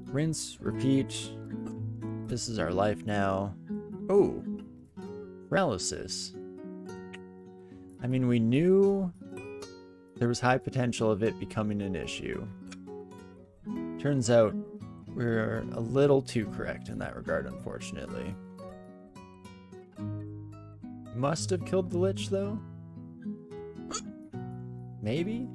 Rinse, repeat. This is our life now. Oh, paralysis. I mean, we knew there was high potential of it becoming an issue. Turns out we're a little too correct in that regard, unfortunately. Must have killed the Lich, though? Maybe?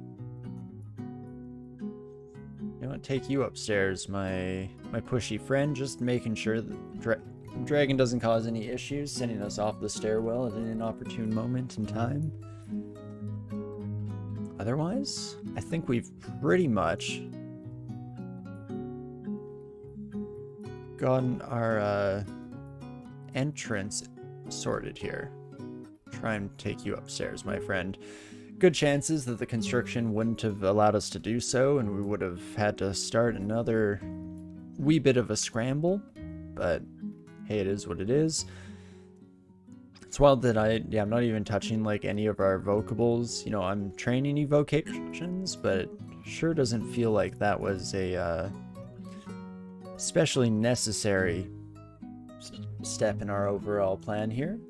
I want to take you upstairs, my pushy friend, just making sure that dragon doesn't cause any issues, sending us off the stairwell at an inopportune moment in time. Otherwise, I think we've pretty much gotten our entrance sorted here. Try and take you upstairs, my friend. Good chances that the constriction wouldn't have allowed us to do so, and we would have had to start another wee bit of a scramble, but hey, it is what it is. It's wild that I'm not even touching like any of our vocables. You know, I'm training evocations, but it sure doesn't feel like that was a especially necessary step in our overall plan here.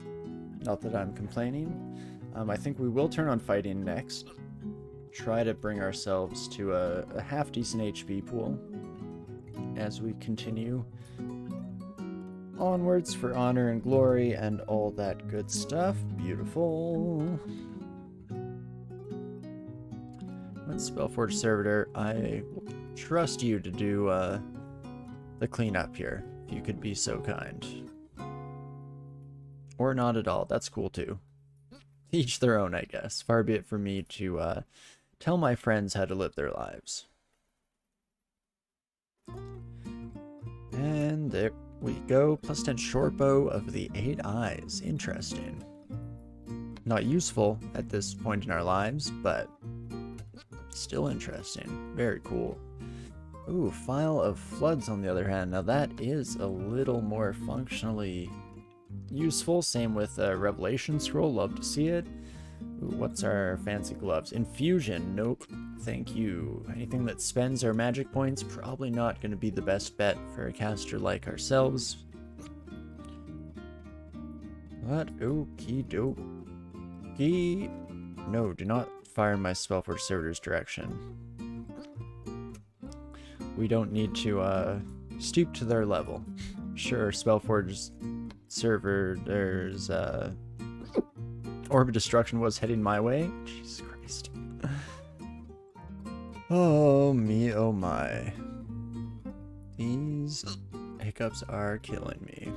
Not that I'm complaining. I think we will turn on fighting next. Try to bring ourselves to a half-decent HP pool as we continue onwards for honor and glory and all that good stuff. Beautiful. Let's Spellforge Servitor. I trust you to do the cleanup here, if you could be so kind. Or not at all. That's cool too. Each their own, I guess. Far be it from me to tell my friends how to live their lives. And there we go. Plus 10 shortbow of the 8 eyes. Interesting. Not useful at this point in our lives, but still interesting. Very cool. Ooh, File of Floods on the other hand. Now that is a little more functionally useful. Same with Revelation Scroll. Love to see it. Ooh, what's our fancy gloves? Infusion. Nope. Thank you. Anything that spends our magic points, probably not going to be the best bet for a caster like ourselves. But okie dokie. No, do not fire my Spellforge Servitor's direction. We don't need to stoop to their level. Sure, Spellforge's server, there's Orb of Destruction was heading my way. Jesus Christ. Oh me, oh my. These hiccups are killing me.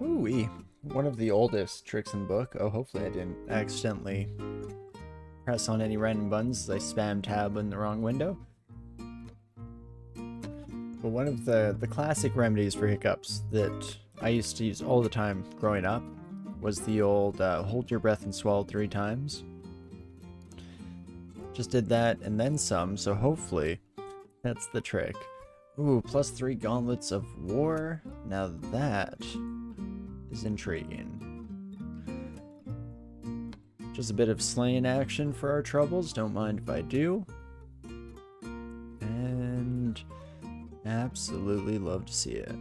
Ooh-wee. One of the oldest tricks in the book. Oh, hopefully I didn't accidentally press on any random buttons as I spam tab in the wrong window. But one of the classic remedies for hiccups that I used to use all the time growing up was the old hold your breath and swallow 3 times. Just did that and then some, so hopefully that's the trick. Ooh, plus 3 gauntlets of war. Now that is intriguing. Just a bit of slaying action for our troubles. Don't mind if I do. And absolutely love to see it.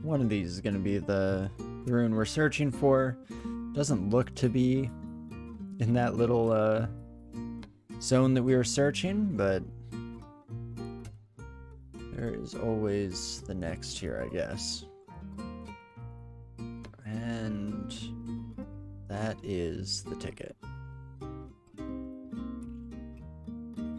One of these is going to be the rune we're searching for. Doesn't look to be in that little zone that we were searching, but there is always the next here, I guess. And that is the ticket.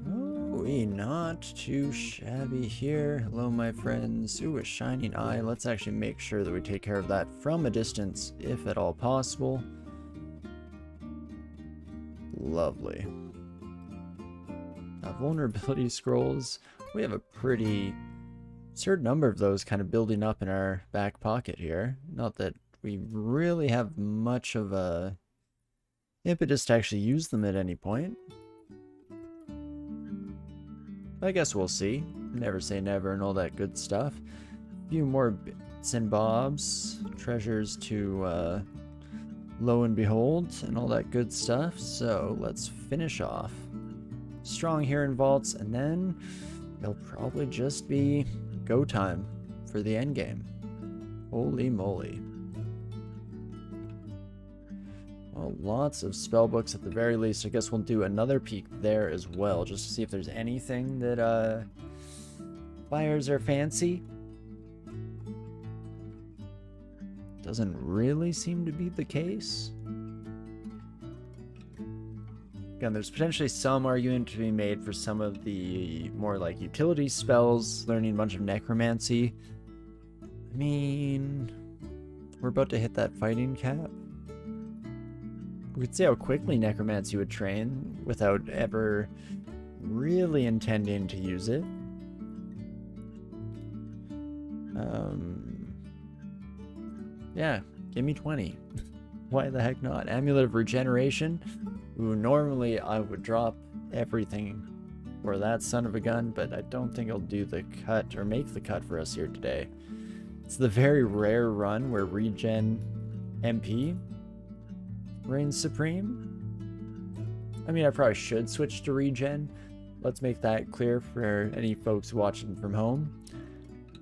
Oh, not too shabby here. Hello, my friends. Ooh, a shining eye. Let's actually make sure that we take care of that from a distance, if at all possible. Lovely. Vulnerability scrolls. We have a pretty certain number of those kind of building up in our back pocket here. Not that we really have much of a impetus to actually use them at any point. I guess we'll see. Never say never and all that good stuff. A few more bits and bobs, treasures to lo and behold, and all that good stuff. So let's finish off. Strong here in vaults, and then it'll probably just be go time for the end game. Holy moly. Well, lots of spell books at the very least. I guess we'll do another peek there as well, just to see if there's anything that buyers are fancy. Doesn't really seem to be the case. Again, there's potentially some argument to be made for some of the more like utility spells, learning a bunch of necromancy. I mean, we're about to hit that fighting cap. We could see how quickly necromancy would train without ever really intending to use it. Yeah, give me 20. Why the heck not? Amulet of Regeneration. Ooh, normally I would drop everything for that son of a gun, but I don't think it'll do the cut or make the cut for us here today. It's the very rare run where regen MP reigns supreme. I mean, I probably should switch to regen. Let's make that clear for any folks watching from home.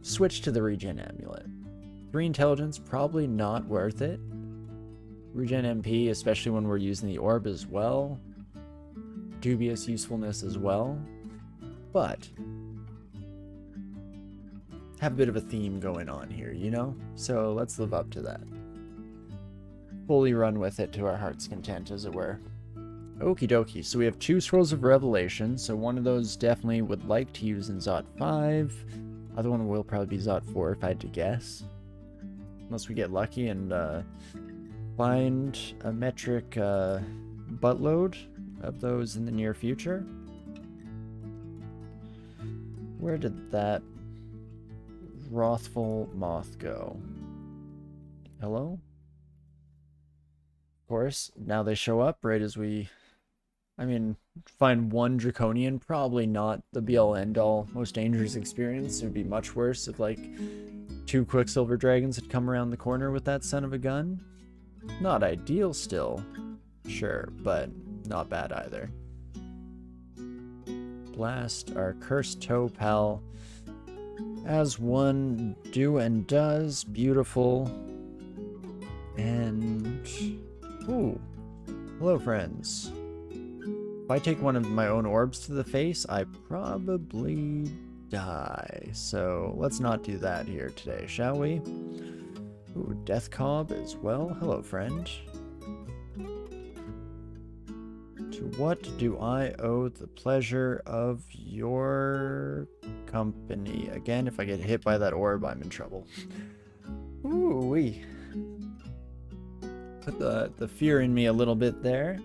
Switch to the regen amulet. 3 intelligence, probably not worth it. Regen MP, especially when we're using the orb as well. Dubious usefulness as well. But have a bit of a theme going on here, you know? So let's live up to that. Fully run with it to our heart's content, as it were. Okie dokie, so we have 2 Scrolls of Revelation, so one of those definitely would like to use in Zot 5. Other one will probably be Zot 4 if I had to guess. Unless we get lucky and find a metric buttload of those in the near future. Where did that wrathful moth go? Hello? Of course, now they show up right as we... I mean, find 1 Draconian, probably not the be-all end-all most dangerous experience. It would be much worse if, like, 2 Quicksilver Dragons had come around the corner with that son of a gun. Not ideal still, sure, but not bad either. Blast our cursed toe pal, as one do and does. Beautiful. And... ooh. Hello, friends. If I take one of my own orbs to the face, I probably die. So let's not do that here today, shall we? Ooh, Death Cob as well. Hello, friend. To what do I owe the pleasure of your company? Again, if I get hit by that orb, I'm in trouble. Ooh-wee. Put the fear in me a little bit there.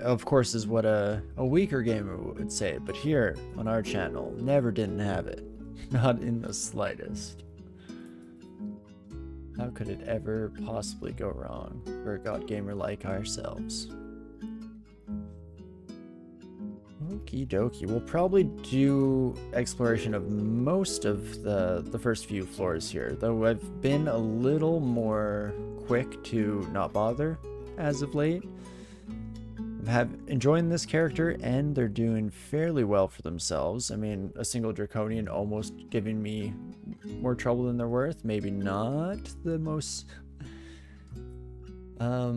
Of course, is what a weaker gamer would say, but here on our channel, never didn't have it. Not in the slightest. How could it ever possibly go wrong for a god gamer like ourselves? Okie dokie. We'll probably do exploration of most of the first few floors here, though I've been a little more quick to not bother as of late. I'm enjoying this character, and they're doing fairly well for themselves. I mean, a single Draconian almost giving me more trouble than they're worth. Maybe not the most, I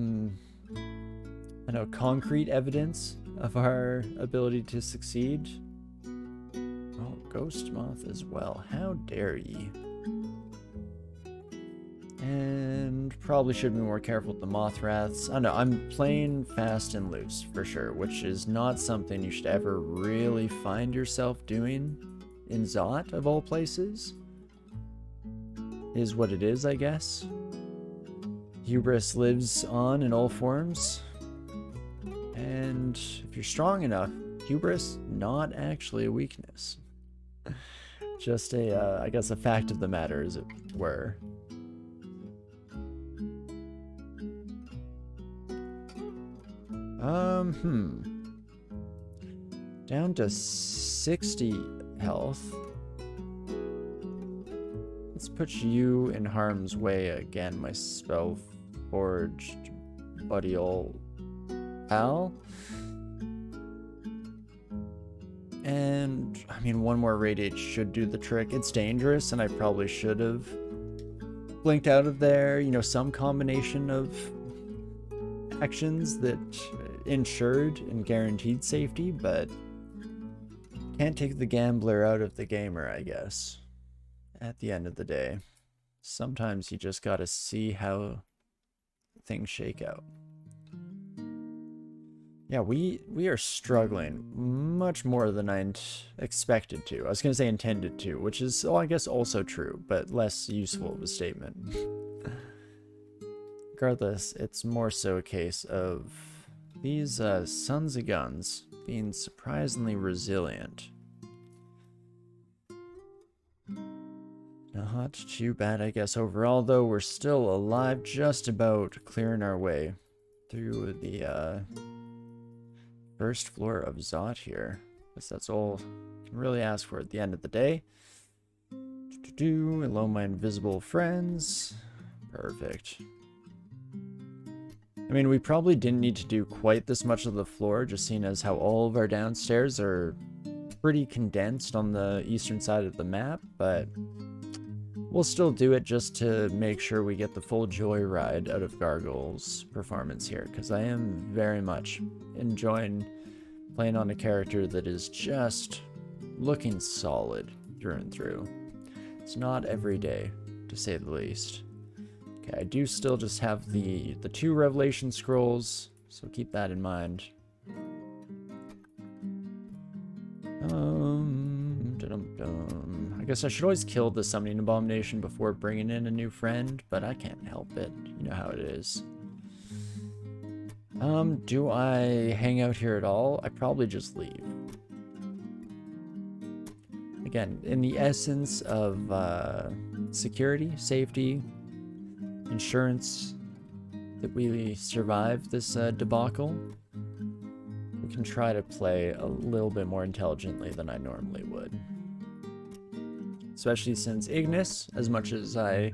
know, concrete evidence of our ability to succeed. Oh, Ghost Moth as well. How dare ye? And probably should be more careful with the Mothraths. I don't know, I'm playing fast and loose for sure, which is not something you should ever really find yourself doing in Zot, of all places. Is what it is, I guess. Hubris lives on in all forms. And if you're strong enough, hubris, not actually a weakness. Just a, I guess, a fact of the matter, as it were. Down to 60 health. Let's put you in harm's way again, my spell-forged buddy old pal. And, I mean, one more radiate should do the trick. It's dangerous, and I probably should have blinked out of there. You know, some combination of actions that ensured and guaranteed safety, but can't take the gambler out of the gamer, I guess. At the end of the day, sometimes you just gotta see how things shake out. Yeah, we are struggling much more than I expected to. I was gonna say intended to, which is, I guess, also true, but less useful of a statement. Regardless, it's more so a case of these sons of guns being surprisingly resilient. Not too bad, I guess, overall, though. We're still alive, just about clearing our way through the first floor of Zot here. Guess that's all I can really ask for at the end of the day. Hello, my invisible friends. Perfect. I mean, we probably didn't need to do quite this much of the floor, just seeing as how all of our downstairs are pretty condensed on the eastern side of the map, but we'll still do it just to make sure we get the full joyride out of Gargoyle's performance here, because I am very much enjoying playing on a character that is just looking solid through and through. It's not every day, to say the least. Okay, I do still just have the 2 Revelation Scrolls, so keep that in mind. I guess I should always kill the Summoning Abomination before bringing in a new friend, but I can't help it. You know how it is. Do I hang out here at all? I probably just leave. Again, in the essence of security, safety, insurance that we survive this debacle, we can try to play a little bit more intelligently than I normally would. Especially since Ignis, as much as I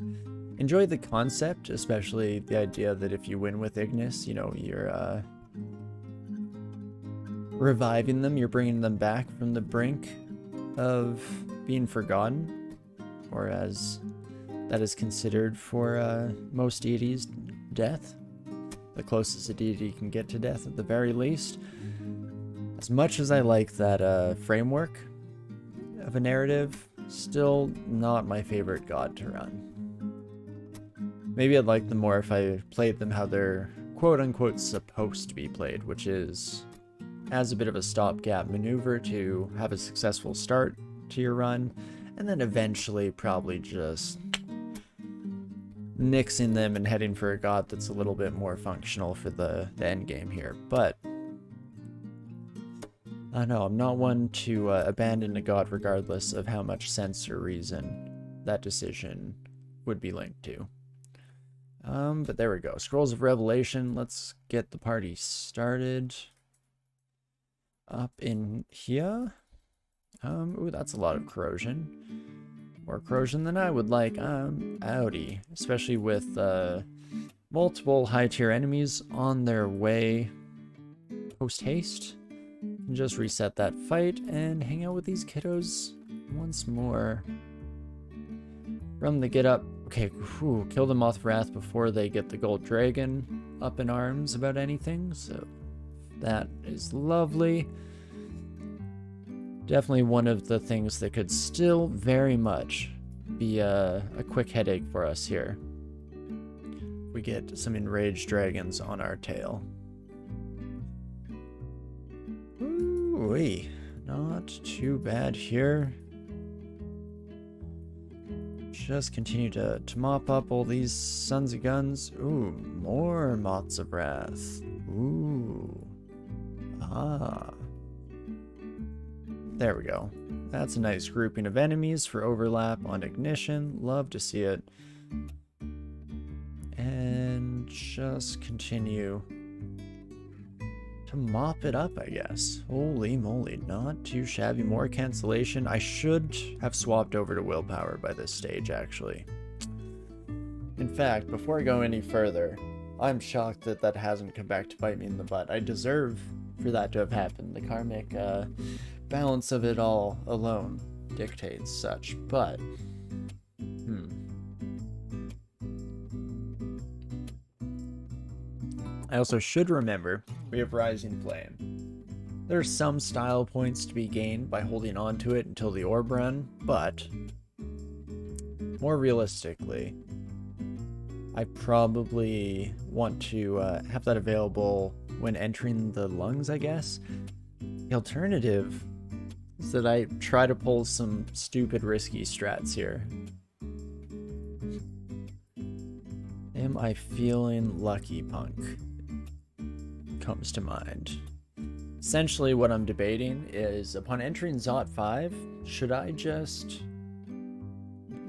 enjoy the concept, especially the idea that if you win with Ignis, you know, you're reviving them, you're bringing them back from the brink of being forgotten, or as that is considered for most deities, death. The closest a deity can get to death at the very least. As much as I like that framework of a narrative, still not my favorite god to run. Maybe I'd like them more if I played them how they're quote-unquote supposed to be played, which is as a bit of a stopgap maneuver to have a successful start to your run, and then eventually probably just nixing them and heading for a god that's a little bit more functional for the end game here. But I know I'm not one to abandon a god regardless of how much sense or reason that decision would be linked to. But there we go. Scrolls of Revelation. Let's get the party started. Up in here. Ooh, that's a lot of corrosion. More corrosion than I would like. Audi. Especially with multiple high-tier enemies on their way post-haste. Just reset that fight and hang out with these kiddos once more. From the get-up. Okay, whew, kill the Moth of Wrath before they get the Gold Dragon up in arms about anything, so that is lovely. Definitely one of the things that could still very much be a quick headache for us here. We get some enraged dragons on our tail. Ooh-wee, not too bad here. Just continue to mop up all these sons of guns. Ooh, more Moths of Wrath. Ooh. Ah. There we go. That's a nice grouping of enemies for overlap on Ignition. Love to see it. And just continue to mop it up, I guess. Holy moly, not too shabby. More cancellation. I should have swapped over to willpower by this stage, actually. In fact, before I go any further, I'm shocked that that hasn't come back to bite me in the butt. I deserve for that to have happened. The karmic balance of it all alone dictates such, but... I also should remember, we have Rising Flame. There are some style points to be gained by holding on to it until the orb run, but more realistically, I probably want to have that available when entering the lungs, I guess. The alternative is that I try to pull some stupid risky strats here. Am I feeling lucky, punk? Comes to mind. Essentially what I'm debating is, upon entering Zot 5, should I just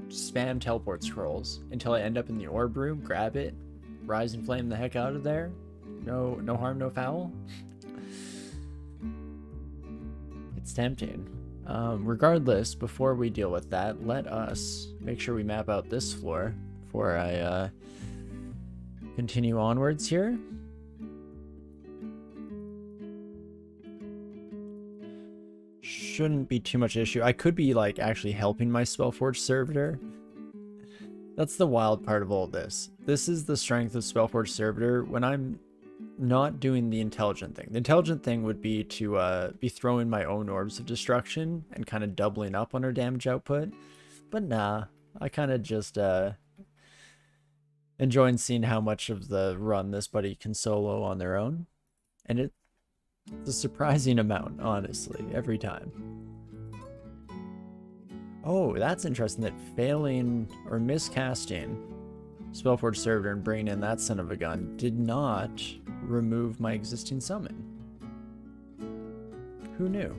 spam teleport scrolls until I end up in the orb room, grab it, rise and flame the heck out of there? No harm, no foul? It's tempting. Regardless, before we deal with that, let us make sure we map out this floor before I continue onwards here. Shouldn't be too much issue. I could be like actually helping my Spellforge servitor. That's the wild part of all this. This is the strength of Spellforge servitor when I'm not doing the intelligent thing. The intelligent thing would be to be throwing my own orbs of destruction and kind of doubling up on our damage output. But nah, I kind of just enjoying seeing how much of the run this buddy can solo on their own. And it's a surprising amount, honestly, every time. Oh, that's interesting that failing or miscasting Spellforge Servitor and bringing in that son of a gun did not remove my existing summon. Who knew?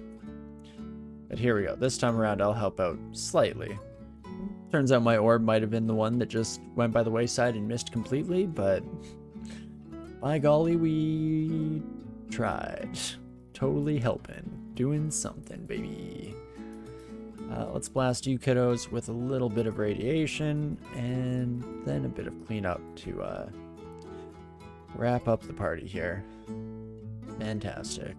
But here we go. This time around, I'll help out slightly. Turns out my orb might have been the one that just went by the wayside and missed completely, but by golly, we tried. Totally helping. Doing something, baby. Let's blast you kiddos with a little bit of radiation and then a bit of cleanup to wrap up the party here. Fantastic.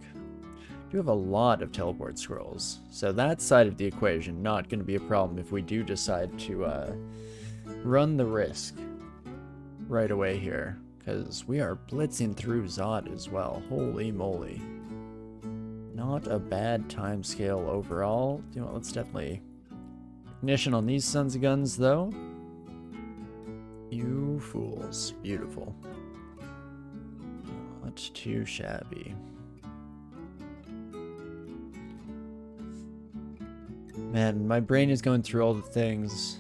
Do have a lot of teleport scrolls, so that side of the equation not going to be a problem if we do decide to run the risk right away here, because we are blitzing through Zot as well. Holy moly. Not a bad time scale overall. You know what, let's definitely ignition on these sons of guns though. You fools. Beautiful. Not too shabby. Man, my brain is going through all the things.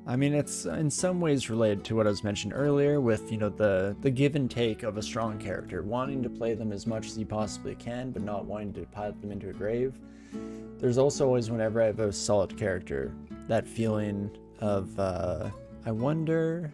I mean, it's in some ways related to what I was mentioning earlier with, you know, the give and take of a strong character. Wanting to play them as much as you possibly can, but not wanting to pilot them into a grave. There's also always, whenever I have a solid character, that feeling of, I wonder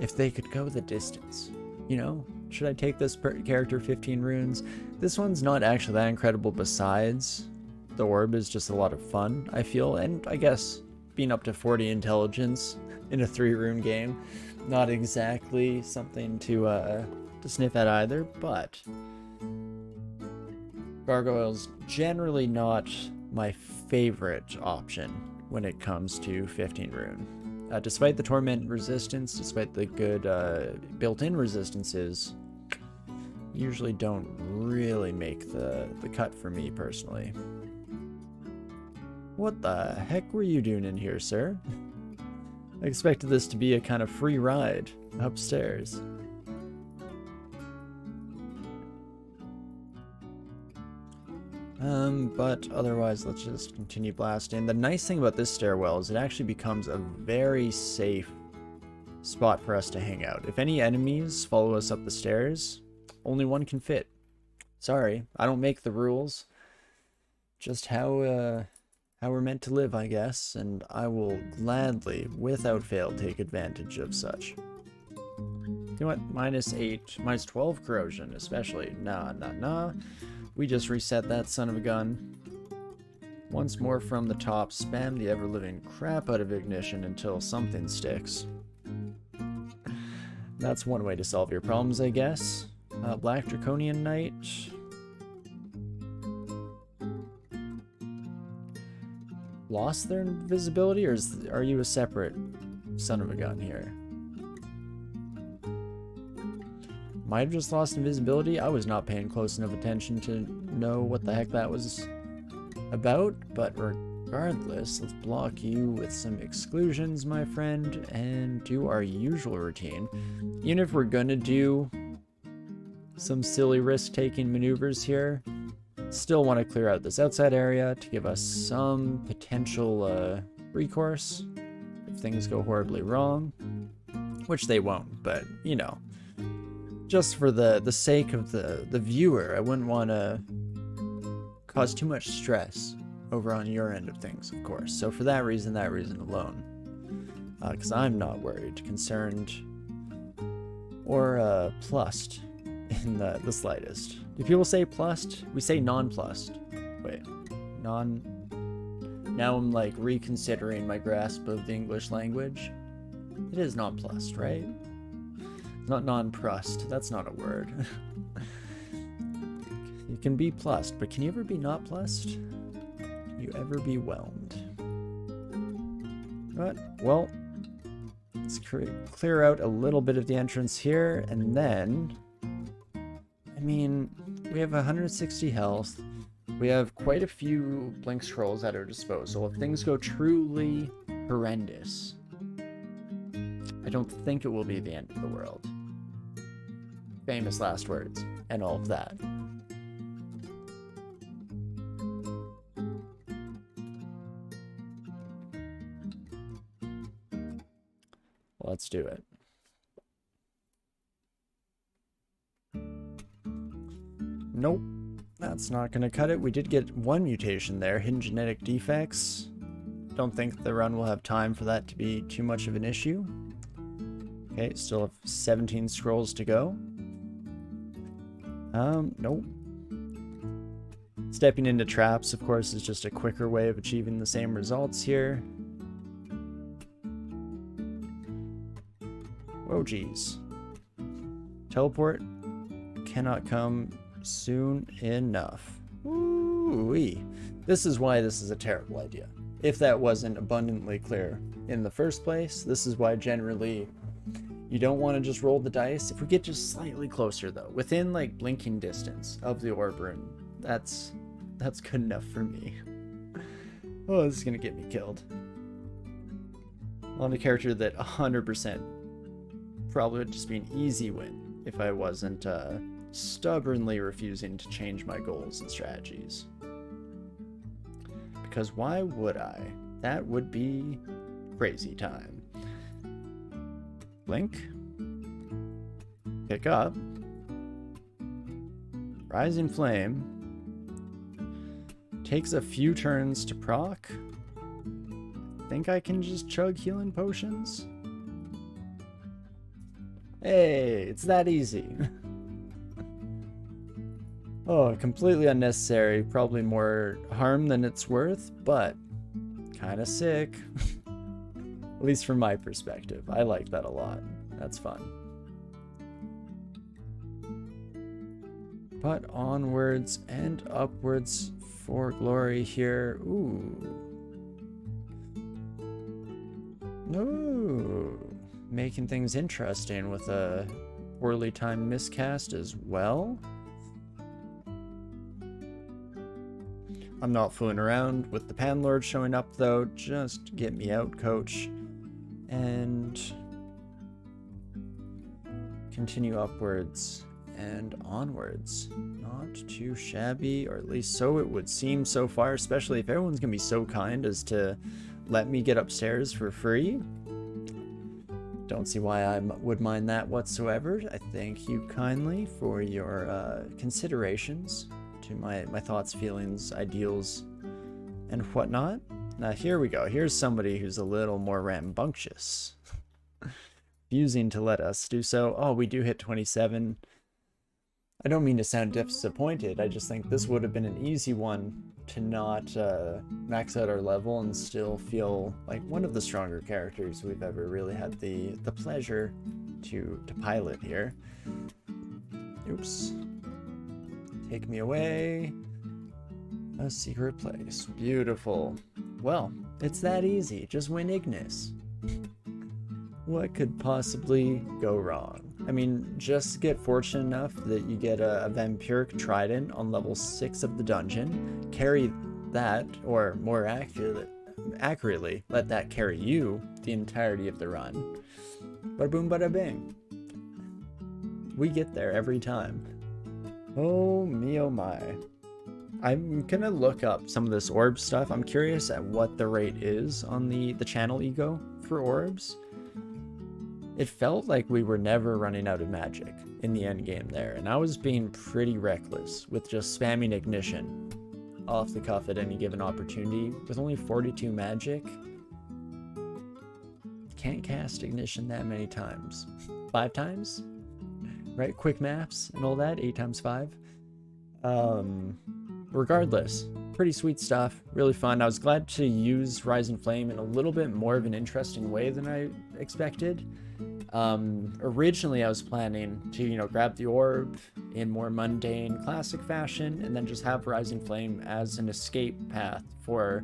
if they could go the distance. You know, should I take this character 15 runes? This one's not actually that incredible besides the orb is just a lot of fun, I feel, and I guess being up to 40 intelligence in a 3-rune game, not exactly something to sniff at either, but Gargoyle's generally not my favorite option when it comes to 15 rune. Despite the torment resistance, despite the good built-in resistances, usually don't really make the cut for me personally. What the heck were you doing in here, sir? I expected this to be a kind of free ride upstairs. But otherwise, let's just continue blasting. The nice thing about this stairwell is it actually becomes a very safe spot for us to hang out. If any enemies follow us up the stairs, only one can fit. Sorry, I don't make the rules. Just how we're meant to live, I guess, and I will gladly, without fail, take advantage of such. You know what? -8, -12 corrosion, especially. Nah. We just reset that son of a gun. Once more from the top, spam the ever-living crap out of ignition until something sticks. That's one way to solve your problems, I guess. Black Draconian Knight. Lost their invisibility, or are you a separate son of a gun here? Might have just lost invisibility. I was not paying close enough attention to know what the heck that was about, but regardless, let's block you with some exclusions, my friend, and do our usual routine. Even if we're gonna do some silly risk-taking maneuvers here, still want to clear out this outside area to give us some potential recourse if things go horribly wrong, which they won't, but you know, just for the sake of the viewer, I wouldn't want to cause too much stress over on your end of things, of course. So for that reason alone, because I'm not worried, concerned, or plussed in the slightest. Do people say plussed? We say non-plussed. Wait, now I'm like reconsidering my grasp of the English language. It is non-plussed, right? Not non-prussed. That's not a word. You can be plussed, but can you ever be not plussed? Can you ever be whelmed? But, well, let's clear out a little bit of the entrance here, and then, I mean, we have 160 health. We have quite a few blink scrolls at our disposal. If things go truly horrendous, I don't think it will be the end of the world. Famous last words, and all of that. Let's do it. Nope, that's not going to cut it. We did get one mutation there, hidden genetic defects. Don't think the run will have time for that to be too much of an issue. Okay, still have 17 scrolls to go. Nope. Stepping into traps, of course, is just a quicker way of achieving the same results here. Oh, geez. Teleport cannot come soon enough. Ooh-wee. This is why this is a terrible idea. If that wasn't abundantly clear in the first place, this is why generally you don't want to just roll the dice. If we get just slightly closer, though, within like blinking distance of the orb rune, that's good enough for me. Oh, this is gonna get me killed. On a character that 100% probably would just be an easy win if I wasn't stubbornly refusing to change my goals and strategies. Because why would I? That would be crazy time. Blink. Pick up. Rising Flame. Takes a few turns to proc. Think I can just chug healing potions? Hey, it's that easy. Oh, completely unnecessary. Probably more harm than it's worth, but kind of sick. At least from my perspective. I like that a lot. That's fun. But onwards and upwards for glory here. Ooh. No. Making things interesting with a poorly timed miscast as well. I'm not fooling around with the Panlord showing up though. Just get me out, coach. And continue upwards and onwards. Not too shabby, or at least so it would seem so far, especially if everyone's gonna be so kind as to let me get upstairs for free. Don't see why I would mind that whatsoever. I thank you kindly for your considerations to my thoughts, feelings, ideals, and whatnot. Now here we go. Here's somebody who's a little more rambunctious. refusing to let us do so. Oh, we do hit 27. I don't mean to sound disappointed, I just think this would have been an easy one to not max out our level and still feel like one of the stronger characters we've ever really had the pleasure to pilot here. Oops. Take me away. A secret place. Beautiful. Well, it's that easy. Just win Ignis. What could possibly go wrong? I mean, just get fortunate enough that you get a vampiric trident on level 6 of the dungeon. Carry that, or more accurately, let that carry you the entirety of the run. Bada boom, bada bing. We get there every time. Oh me, oh my. I'm gonna look up some of this orb stuff. I'm curious at what the rate is on the channel ego for orbs. It felt like we were never running out of magic in the end game there, and I was being pretty reckless with just spamming ignition off the cuff at any given opportunity. With only 42 magic, can't cast ignition that many times. 5 times? Right? Quick maths and all that, 8 times 5. Regardless, pretty sweet stuff, really fun. I was glad to use Rising Flame in a little bit more of an interesting way than I expected. Originally I was planning to, grab the orb in more mundane classic fashion and then just have Rising Flame as an escape path for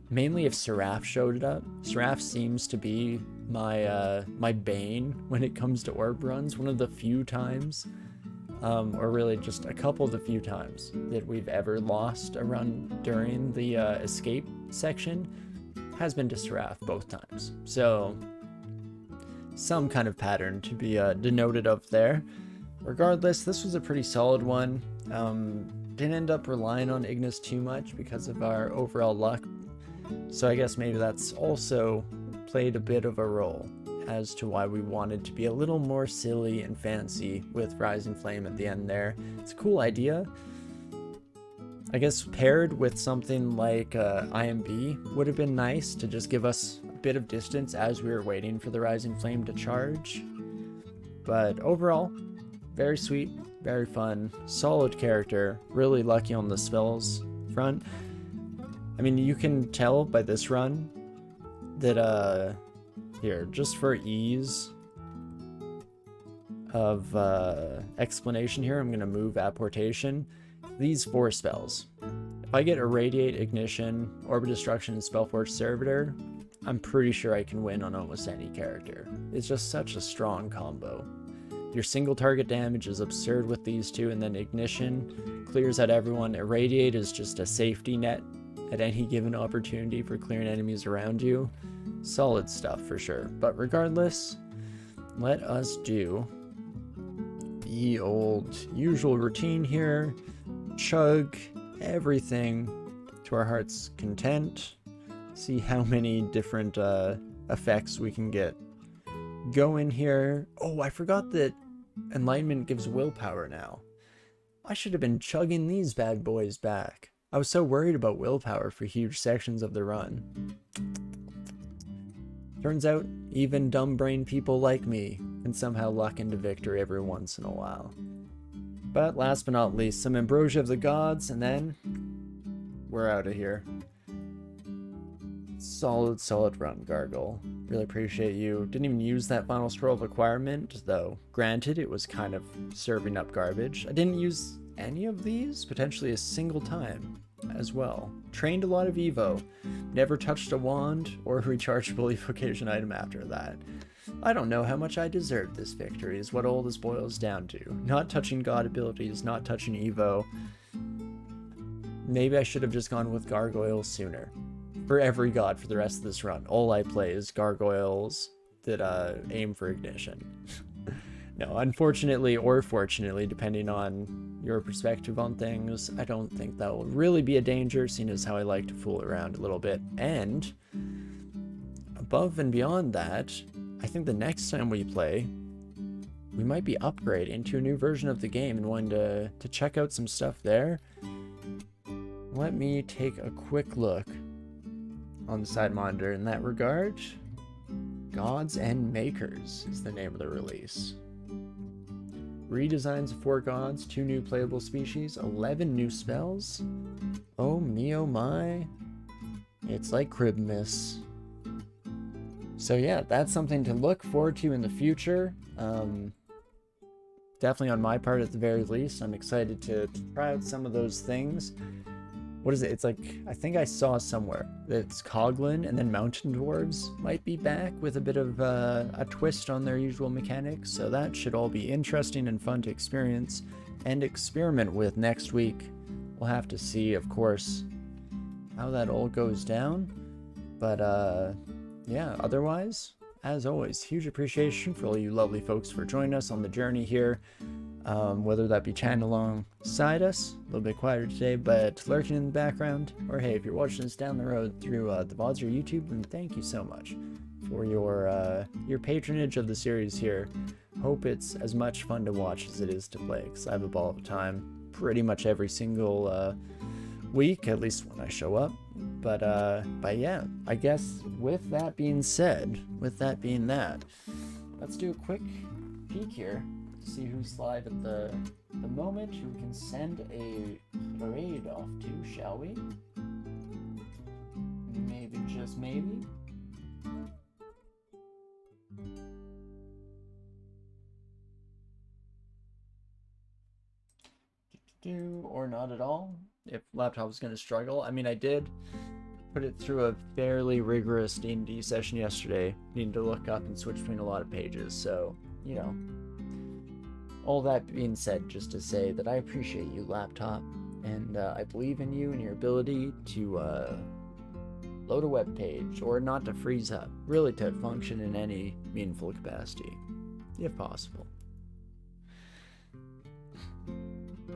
mainly if Seraph showed up. Seraph seems to be my bane when it comes to orb runs. One of the few times, or really just a couple of the few times that we've ever lost a run during the escape section has been to Seraph both times. So some kind of pattern to be denoted of there. Regardless, this was a pretty solid one. Didn't end up relying on Ignis too much because of our overall luck. So I guess maybe that's also played a bit of a role as to why we wanted to be a little more silly and fancy with Rising Flame at the end there. It's a cool idea. I guess paired with something like IMB would have been nice to just give us a bit of distance as we were waiting for the Rising Flame to charge. But overall, very sweet, very fun, solid character, really lucky on the spells front. I mean, you can tell by this run that, here, just for ease of explanation here, I'm going to move Apportation. These 4 spells. If I get Irradiate, Ignition, Orb of Destruction, and Spellforge Servitor, I'm pretty sure I can win on almost any character. It's just such a strong combo. Your single target damage is absurd with these 2, and then Ignition clears out everyone. Irradiate is just a safety net at any given opportunity for clearing enemies around you. Solid stuff for sure. But regardless, let us do the old usual routine here. Chug everything to our heart's content. See how many different effects we can get going here. Oh, I forgot that Enlightenment gives willpower now. I should have been chugging these bad boys back. I was so worried about willpower for huge sections of the run. Turns out, even dumb brain people like me can somehow luck into victory every once in a while. But last but not least, some Ambrosia of the Gods, and then we're out of here. Solid run, Gargoyle. Really appreciate you. Didn't even use that final scroll of acquirement, though granted it was kind of serving up garbage. I didn't use any of these, potentially a single time as well. Trained a lot of Evo. Never touched a wand or rechargeable evocation item after that. I don't know how much I deserved this victory is what all this boils down to. Not touching god abilities, not touching Evo. Maybe I should have just gone with Gargoyle sooner. For every god for the rest of this run, all I play is Gargoyles that aim for ignition. No, unfortunately or fortunately, depending on your perspective on things, I don't think that will really be a danger, seeing as how I like to fool around a little bit. And above and beyond that, I think the next time we play, we might be upgrading to a new version of the game and wanting to check out some stuff there. Let me take a quick look on the side monitor in that regard. Gods and Makers is the name of the release. Redesigns of 4 gods, 2 new playable species, 11 new spells. Oh me, oh my. It's like Cribmas. So yeah, that's something to look forward to in the future. Definitely on my part at the very least. I'm excited to try out some of those things. What is it? It's like, I think I saw somewhere that it's Coglin and then Mountain Dwarves might be back with a bit of a twist on their usual mechanics. So that should all be interesting and fun to experience and experiment with next week. We'll have to see, of course, how that all goes down. But yeah, otherwise, as always, huge appreciation for all you lovely folks for joining us on the journey here. Whether that be chatting alongside us, a little bit quieter today, but lurking in the background, or hey, if you're watching this down the road through the VODs or YouTube, then thank you so much for your patronage of the series here. Hope it's as much fun to watch as it is to play, because I have a ball of time pretty much every single week, at least when I show up. But yeah, I guess with that being said, let's do a quick peek here to see who's live at the moment, who can send a raid off to, shall we? Maybe, just maybe. Or not at all, if laptop was going to struggle. I mean, I did put it through a fairly rigorous D&D session yesterday, needing to look up and switch between a lot of pages, so, you know. All that being said, just to say that I appreciate you, laptop, and I believe in you and your ability to load a web page, or not to freeze up, really to function in any meaningful capacity, if possible.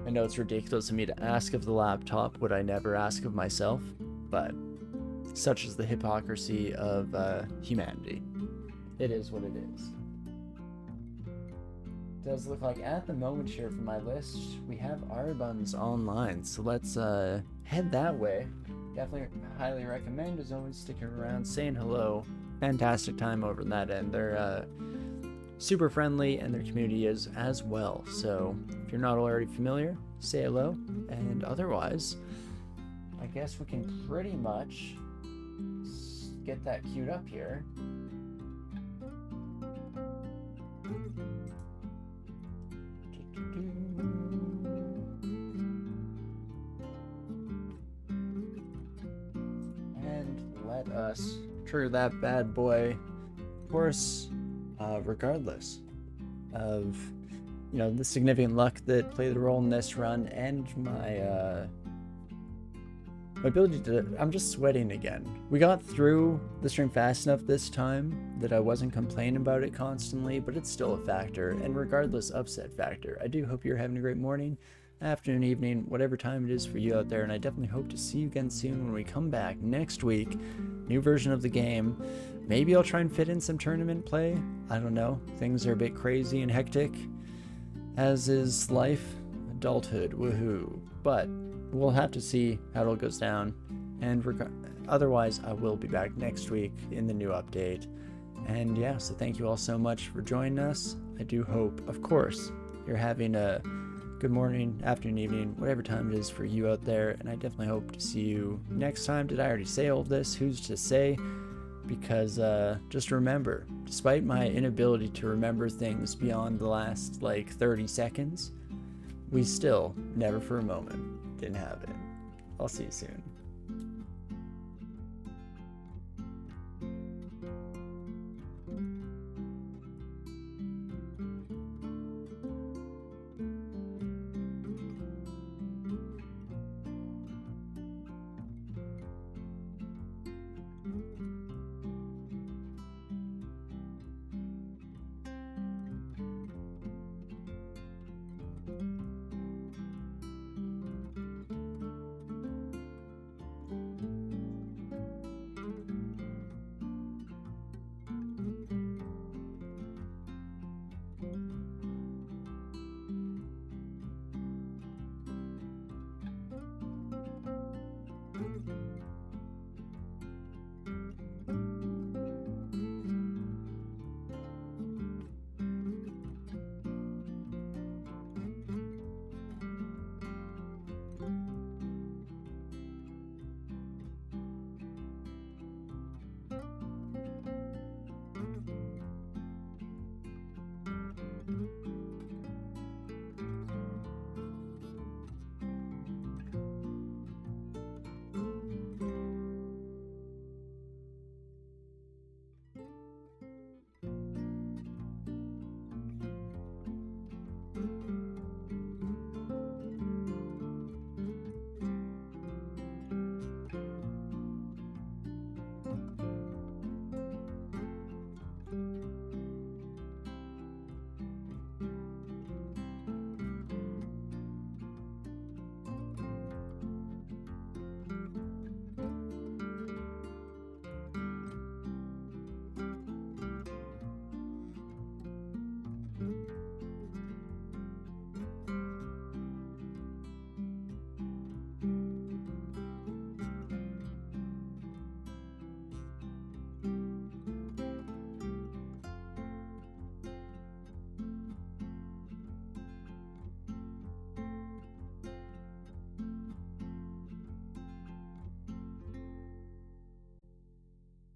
I know it's ridiculous of me to ask of the laptop what I never ask of myself, but such is the hypocrisy of humanity. It is what it is. It does look like at the moment here for my list, we have Arbuns online, so let's head that way. Definitely highly recommend, as always, sticking around, saying hello. Fantastic time over in that end. They're super friendly, and their community is as well. So if you're not already familiar, say hello. And otherwise, I guess we can pretty much get that queued up here. And let us trigger that bad boy, of course. Regardless of, you know, the significant luck that played the role in this run, and my ability to, I'm just sweating again. We got through the stream fast enough this time that I wasn't complaining about it constantly, but it's still a factor, and regardless of said factor, I do hope you're having a great morning, afternoon, evening, whatever time it is for you out there, and I definitely hope to see you again soon when we come back next week. New version of the game. Maybe I'll try and fit in some tournament play. I don't know. Things are a bit crazy and hectic, as is life. Adulthood, woohoo. But we'll have to see how it all goes down. And otherwise, I will be back next week in the new update. And yeah, so thank you all so much for joining us. I do hope, of course, you're having a good morning, afternoon, evening, whatever time it is for you out there. And I definitely hope to see you next time. Did I already say all of this? Who's to say? Because just remember, despite my inability to remember things beyond the last like 30 seconds, we still never for a moment didn't have it. I'll see you soon.